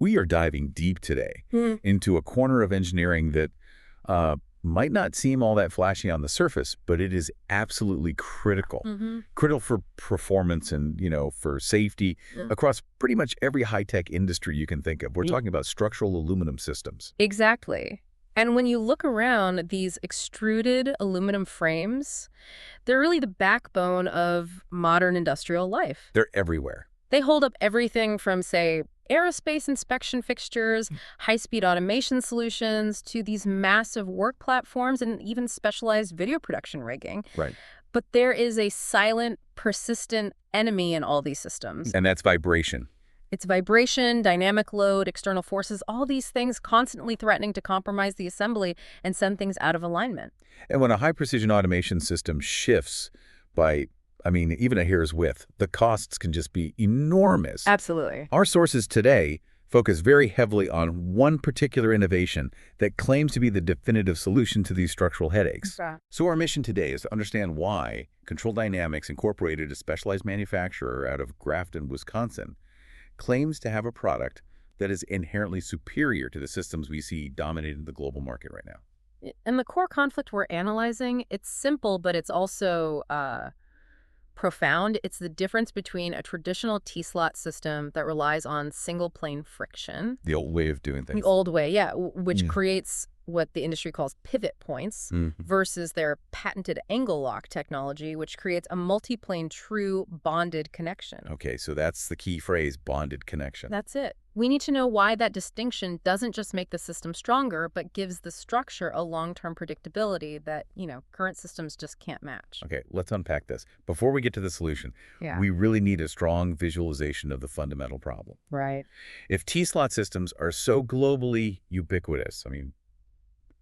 We are diving deep today into a corner of engineering that might not seem all that flashy on the surface, but it is absolutely critical. Critical for performance and, for safety across pretty much every high-tech industry you can think of. We're talking about structural aluminum systems. Exactly. And when you look around, these extruded aluminum frames, they're really the backbone of modern industrial life. They're everywhere. They hold up everything from, say, aerospace inspection fixtures, high-speed automation solutions, to these massive work platforms and even specialized video production rigging. Right. But there is a silent, persistent enemy in all these systems. And that's vibration. It's vibration, dynamic load, external forces, all these things constantly threatening to compromise the assembly and send things out of alignment. And when a high-precision automation system shifts by, even a hair's width, the costs can just be enormous. Absolutely. Our sources today focus very heavily on one particular innovation that claims to be the definitive solution to these structural headaches. Okay. So our mission today is to understand why Control Dynamics Incorporated, a specialized manufacturer out of Grafton, Wisconsin, claims to have a product that is inherently superior to the systems we see dominating the global market right now. And the core conflict we're analyzing, it's simple, but it's also profound. It's the difference between a traditional T-slot system that relies on single-plane friction. The old way of doing things. The old way, yeah, which creates what the industry calls pivot points, versus their patented AngleLock technology, which creates a multi-plane true bonded connection. Okay, so that's the key phrase, bonded connection. That's it. We need to know why that distinction doesn't just make the system stronger, but gives the structure a long-term predictability that, current systems just can't match. Okay, let's unpack this. Before we get to the solution, Yeah. we really need a strong visualization of the fundamental problem. Right. If T-slot systems are so globally ubiquitous,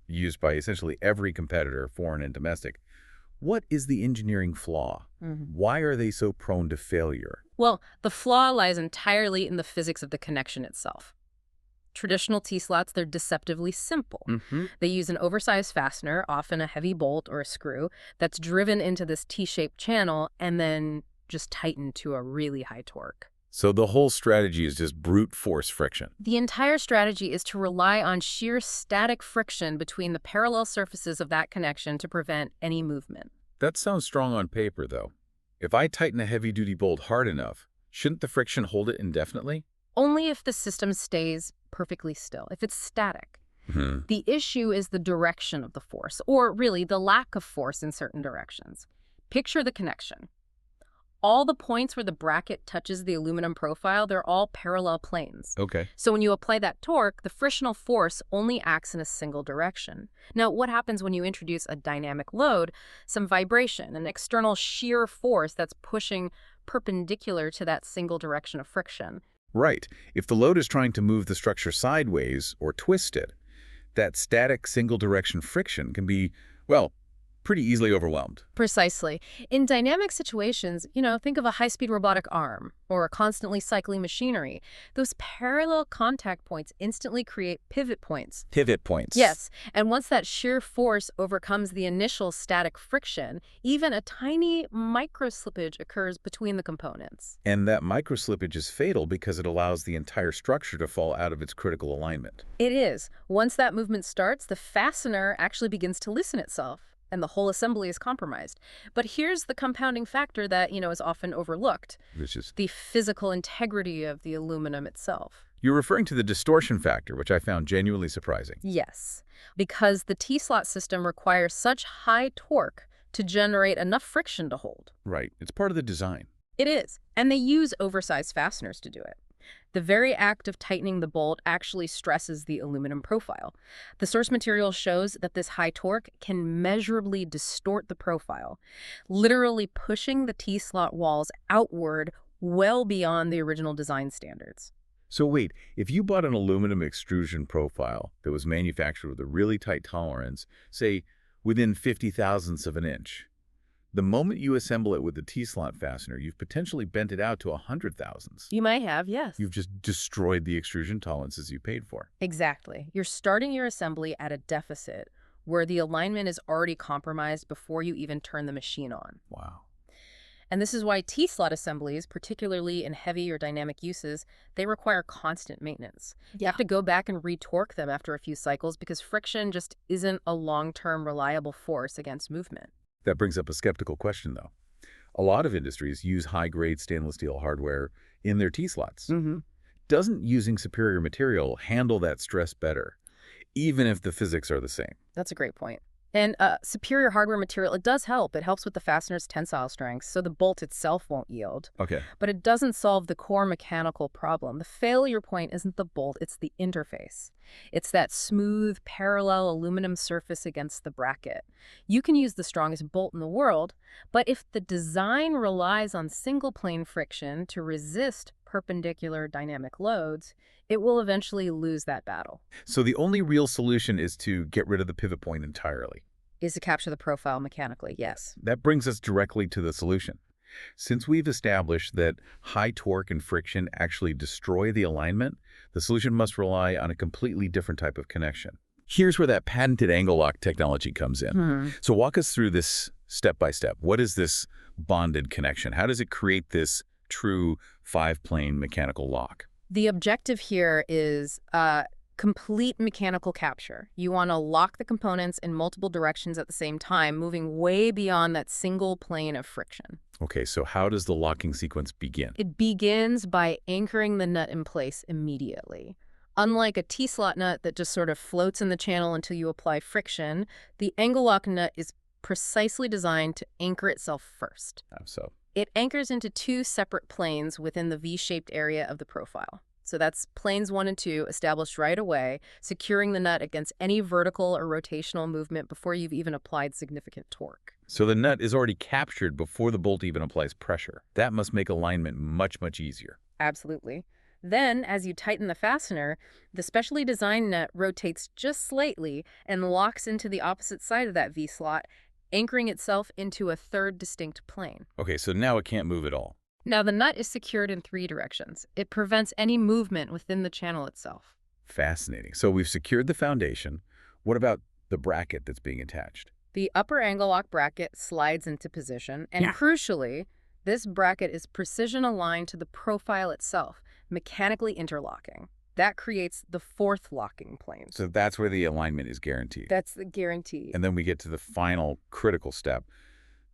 used by essentially every competitor, foreign and domestic, what is the engineering flaw? Why are they so prone to failure? Well, the flaw lies entirely in the physics of the connection itself. Traditional T-slots, they're deceptively simple. They use an oversized fastener, often a heavy bolt or a screw, that's driven into this T-shaped channel and then just tightened to a really high torque. So the whole strategy is just brute force friction. The entire strategy is to rely on sheer static friction between the parallel surfaces of that connection to prevent any movement. That sounds strong on paper, though. If I tighten a heavy-duty bolt hard enough, shouldn't the friction hold it indefinitely? Only if the system stays perfectly still, if it's static. The issue is the direction of the force, or really the lack of force in certain directions. Picture the connection. All the points where the bracket touches the aluminum profile, they're all parallel planes. Okay. So when you apply that torque, the frictional force only acts in a single direction. Now, what happens when you introduce a dynamic load, some vibration, an external shear force that's pushing perpendicular to that single direction of friction? Right. If the load is trying to move the structure sideways or twist it, that static single-direction friction can be, pretty easily overwhelmed. Precisely. In dynamic situations, think of a high-speed robotic arm or a constantly cycling machinery. Those parallel contact points instantly create pivot points. Pivot points. Yes, and once that shear force overcomes the initial static friction, even a tiny microslippage occurs between the components. And that microslippage is fatal because it allows the entire structure to fall out of its critical alignment. It is. Once that movement starts, the fastener actually begins to loosen itself, and the whole assembly is compromised. But here's the compounding factor that, is often overlooked. Which is the physical integrity of the aluminum itself. You're referring to the distortion factor, which I found genuinely surprising. Yes, because the T-slot system requires such high torque to generate enough friction to hold. Right. It's part of the design. It is, and they use oversized fasteners to do it. The very act of tightening the bolt actually stresses the aluminum profile. The source material shows that this high torque can measurably distort the profile, literally pushing the T-slot walls outward well beyond the original design standards. So wait, if you bought an aluminum extrusion profile that was manufactured with a really tight tolerance, say within 50 thousandths of an inch, the moment you assemble it with the T-slot fastener, you've potentially bent it out to 100 thousandths. You might have, yes. You've just destroyed the extrusion tolerances you paid for. Exactly. You're starting your assembly at a deficit where the alignment is already compromised before you even turn the machine on. Wow. And this is why T-slot assemblies, particularly in heavy or dynamic uses, they require constant maintenance. You have to go back and retorque them after a few cycles because friction just isn't a long-term reliable force against movement. That brings up a skeptical question, though. A lot of industries use high-grade stainless steel hardware in their T-slots. Doesn't using superior material handle that stress better, even if the physics are the same? That's a great point. And superior hardware material, it does help. It helps with the fastener's tensile strength, so the bolt itself won't yield. Okay. But it doesn't solve the core mechanical problem. The failure point isn't the bolt, it's the interface. It's that smooth, parallel aluminum surface against the bracket. You can use the strongest bolt in the world, but if the design relies on single-plane friction to resist perpendicular dynamic loads, it will eventually lose that battle. So the only real solution is to get rid of the pivot point entirely. Is to capture the profile mechanically, yes. That brings us directly to the solution. Since we've established that high torque and friction actually destroy the alignment, the solution must rely on a completely different type of connection. Here's where that patented AngleLock technology comes in. So walk us through this step by step. What is this bonded connection? How does it create this true five-plane mechanical lock? The objective here is complete mechanical capture. You want to lock the components in multiple directions at the same time, moving way beyond that single plane of friction. Okay, so how does the locking sequence begin? It begins by anchoring the nut in place immediately. Unlike a T-slot nut that just sort of floats in the channel until you apply friction, the AngleLock nut is precisely designed to anchor itself first. So it anchors into two separate planes within the V-shaped area of the profile. So that's planes 1 and 2 established right away, securing the nut against any vertical or rotational movement before you've even applied significant torque. So the nut is already captured before the bolt even applies pressure. That must make alignment much, much easier. Absolutely. Then, as you tighten the fastener, the specially designed nut rotates just slightly and locks into the opposite side of that V-slot, anchoring itself into a third distinct plane. Okay, so now it can't move at all. Now, the nut is secured in 3 directions. It prevents any movement within the channel itself. Fascinating. So we've secured the foundation. What about the bracket that's being attached? The upper AngleLock bracket slides into position, and crucially, this bracket is precision aligned to the profile itself, mechanically interlocking. That creates the 4th locking plane. So that's where the alignment is guaranteed. That's the guarantee. And then we get to the final critical step,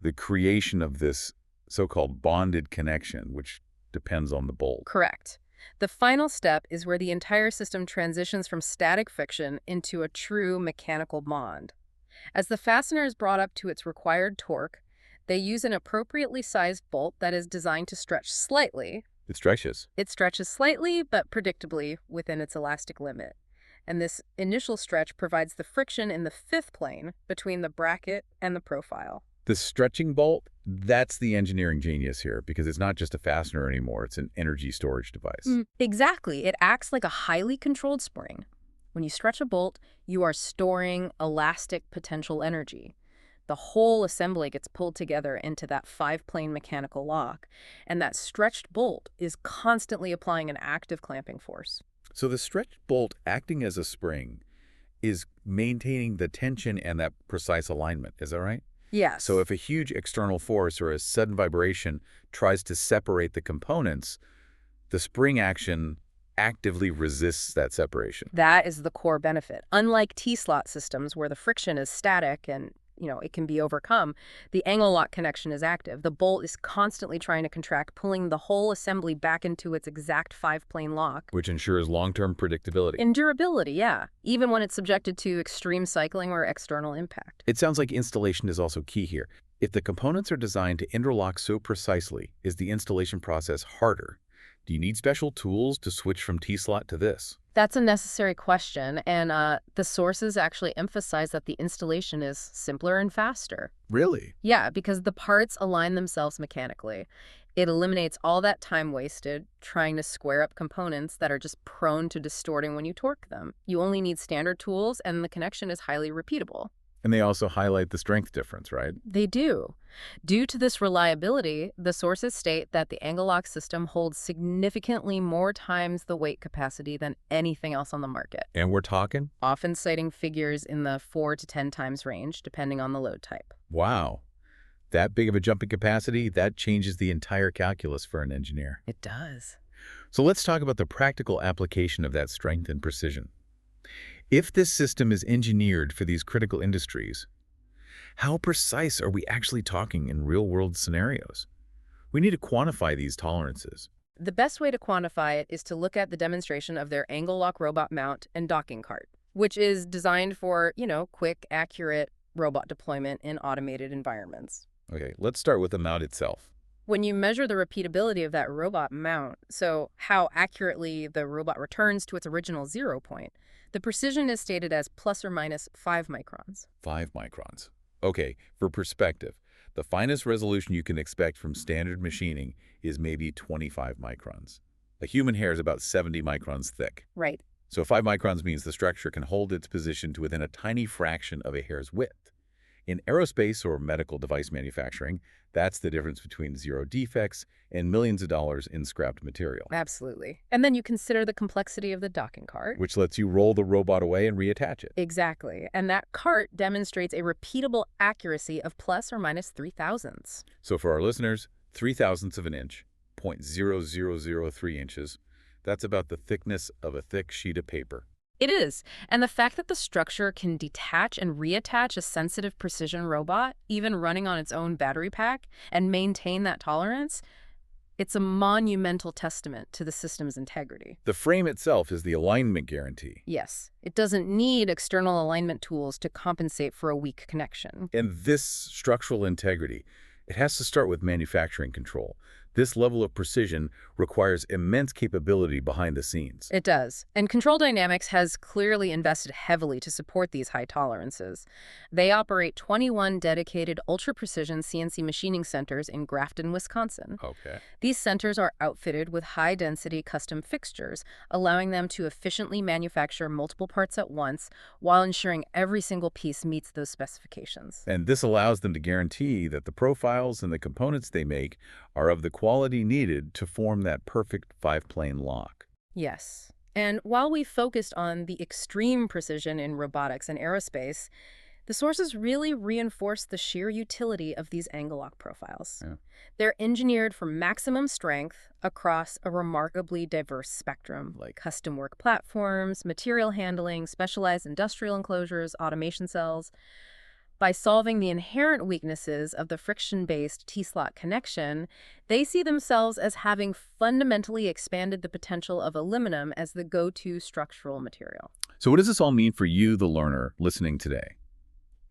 the creation of this so-called bonded connection, which depends on the bolt. Correct. The final step is where the entire system transitions from static friction into a true mechanical bond. As the fastener is brought up to its required torque, they use an appropriately sized bolt that is designed to stretch slightly. It stretches. It stretches slightly, but predictably within its elastic limit. And this initial stretch provides the friction in the 5th plane between the bracket and the profile. The stretching bolt, that's the engineering genius here, because it's not just a fastener anymore. It's an energy storage device. Exactly. It acts like a highly controlled spring. When you stretch a bolt, you are storing elastic potential energy. The whole assembly gets pulled together into that 5-plane mechanical lock, and that stretched bolt is constantly applying an active clamping force. So the stretched bolt acting as a spring is maintaining the tension and that precise alignment. Is that right? Yes. So if a huge external force or a sudden vibration tries to separate the components, the spring action actively resists that separation. That is the core benefit. Unlike T-slot systems where the friction is static and it can be overcome, the AngleLock connection is active. The bolt is constantly trying to contract, pulling the whole assembly back into its exact 5-plane lock. Which ensures long-term predictability. And durability, yeah, even when it's subjected to extreme cycling or external impact. It sounds like installation is also key here. If the components are designed to interlock so precisely, is the installation process harder? Do you need special tools to switch from T-slot to this? That's a necessary question, and the sources actually emphasize that the installation is simpler and faster. Really? Yeah, because the parts align themselves mechanically. It eliminates all that time wasted trying to square up components that are just prone to distorting when you torque them. You only need standard tools, and the connection is highly repeatable. And they also highlight the strength difference, right? They do. Due to this reliability, the sources state that the AngleLock system holds significantly more times the weight capacity than anything else on the market. And we're talking? Often citing figures in the 4 to 10 times range, depending on the load type. Wow. That big of a jump in capacity, that changes the entire calculus for an engineer. It does. So let's talk about the practical application of that strength and precision. If this system is engineered for these critical industries, how precise are we actually talking in real-world scenarios? We need to quantify these tolerances. The best way to quantify it is to look at the demonstration of their AngleLock robot mount and docking cart, which is designed for, quick, accurate robot deployment in automated environments. Okay, let's start with the mount itself. When you measure the repeatability of that robot mount, so how accurately the robot returns to its original 0 point, the precision is stated as plus or minus 5 microns. 5 microns. Okay, for perspective, the finest resolution you can expect from standard machining is maybe 25 microns. A human hair is about 70 microns thick. Right. So 5 microns means the structure can hold its position to within a tiny fraction of a hair's width. In aerospace or medical device manufacturing, that's the difference between 0 defects and millions of dollars in scrapped material. Absolutely. And then you consider the complexity of the docking cart, Which lets you roll the robot away and reattach it. Exactly. And that cart demonstrates a repeatable accuracy of plus or minus 3 thousandths. So for our listeners, 3 thousandths of an inch, 0.0003 inches, that's about the thickness of a thick sheet of paper. It is. And the fact that the structure can detach and reattach a sensitive precision robot, even running on its own battery pack, and maintain that tolerance, it's a monumental testament to the system's integrity. The frame itself is the alignment guarantee. Yes, it doesn't need external alignment tools to compensate for a weak connection. And this structural integrity, it has to start with manufacturing control. This level of precision requires immense capability behind the scenes. It does. And Control Dynamics has clearly invested heavily to support these high tolerances. They operate 21 dedicated ultra-precision CNC machining centers in Grafton, Wisconsin. Okay. These centers are outfitted with high-density custom fixtures, allowing them to efficiently manufacture multiple parts at once while ensuring every single piece meets those specifications. And this allows them to guarantee that the profiles and the components they make are of the quality needed to form that perfect 5-plane lock. Yes. And while we focused on the extreme precision in robotics and aerospace, the sources really reinforce the sheer utility of these AngleLock profiles. Yeah. They're engineered for maximum strength across a remarkably diverse spectrum, like custom work platforms, material handling, specialized industrial enclosures, automation cells. By solving the inherent weaknesses of the friction-based T-slot connection, they see themselves as having fundamentally expanded the potential of aluminum as the go-to structural material. So what does this all mean for you, the learner, listening today?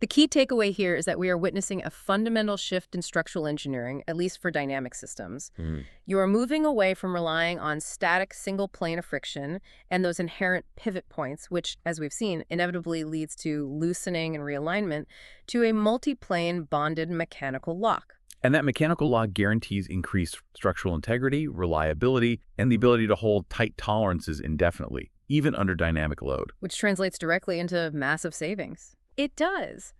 The key takeaway here is that we are witnessing a fundamental shift in structural engineering, at least for dynamic systems. You are moving away from relying on static single plane of friction and those inherent pivot points, which, as we've seen, inevitably leads to loosening and realignment, to a multi-plane bonded mechanical lock. And that mechanical lock guarantees increased structural integrity, reliability, and the ability to hold tight tolerances indefinitely, even under dynamic load. Which translates directly into massive savings. It does.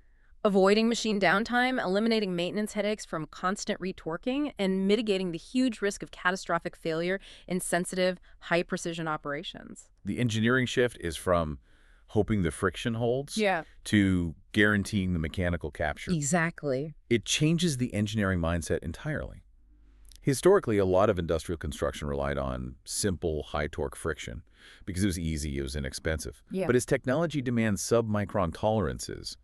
Avoiding machine downtime, eliminating maintenance headaches from constant retorquing, and mitigating the huge risk of catastrophic failure in sensitive, high-precision operations. The engineering shift is from hoping the friction holds to guaranteeing the mechanical capture. Exactly. It changes the engineering mindset entirely. Historically, a lot of industrial construction relied on simple, high-torque friction because it was easy, it was inexpensive. But as technology demands sub-micron tolerances,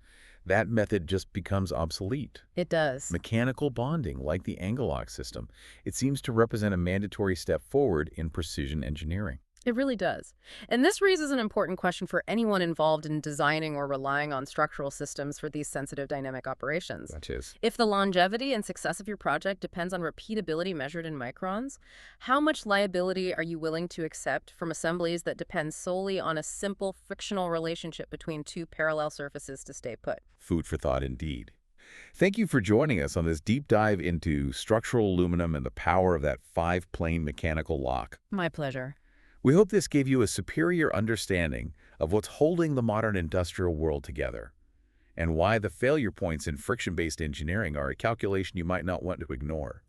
that method just becomes obsolete. It does. Mechanical bonding, like the AngleLock system, it seems to represent a mandatory step forward in precision engineering. It really does. And this raises an important question for anyone involved in designing or relying on structural systems for these sensitive dynamic operations. That is. If the longevity and success of your project depends on repeatability measured in microns, how much liability are you willing to accept from assemblies that depend solely on a simple frictional relationship between two parallel surfaces to stay put? Food for thought indeed. Thank you for joining us on this deep dive into structural aluminum and the power of that 5-plane mechanical lock. My pleasure. We hope this gave you a superior understanding of what's holding the modern industrial world together and why the failure points in friction-based engineering are a calculation you might not want to ignore.